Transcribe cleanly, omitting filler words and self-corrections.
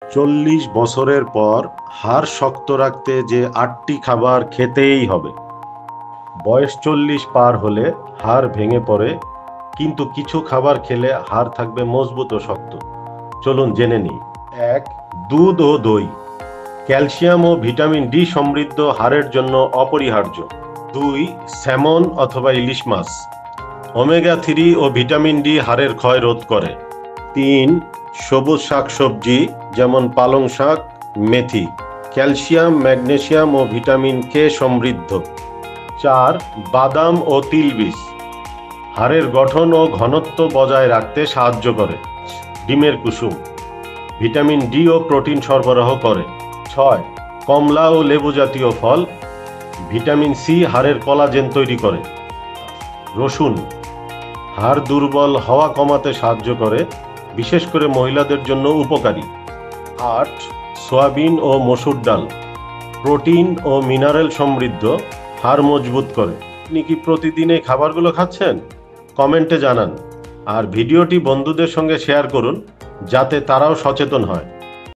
40 বছরের পর হাড় শক্ত রাখতে যে 8টি খাবার খেতেই হবে। বয়স 40 পার হলে হাড় ভেঙে পড়ে, কিন্তু কিছু খাবার খেলে হাড় থাকবে মজবুত ও শক্ত। চলুন জেনে নিই। 1. দুধ ও দই। ক্যালসিয়াম ও ভিটামিন ডি সমৃদ্ধ, হাড়ের জন্য অপরিহার্য। 2. স্যামন অথবা ইলিশ মাছ। ওমেগা 3 ও ভিটামিন ডি হাড়ের ক্ষয় রোধ করে। 3. সবুজ শাকসবজি যেমন পালং শাক, মেথি। ক্যালসিয়াম, ম্যাগনেসিয়াম ও ভিটামিন কে সমৃদ্ধ। 4. বাদাম ও তিলবীজ। হাড়ের গঠন ও ঘনত্ব বজায় রাখতে সাহায্য করে। ডিমের কুসুম ভিটামিন ডি ও প্রোটিন সরবরাহ করে। 6. কমলা ও লেবু জাতীয় ফল। ভিটামিন সি হাড়ের কোলাজেন তৈরি করে। রসুন হাড় দুর্বল হওয়া কমাতে সাহায্য করে, বিশেষ করে মহিলাদের জন্য উপকারী। 8. সয়াবিন ও মসুর ডাল। প্রোটিন ও মিনারেল সমৃদ্ধ, হাড় মজবুত করে। আপনি কি প্রতিদিন এই খাবারগুলো খাচ্ছেন? কমেন্টে জানান। আর ভিডিওটি বন্ধুদের সঙ্গে শেয়ার করুন, যাতে তারাও সচেতন হয়।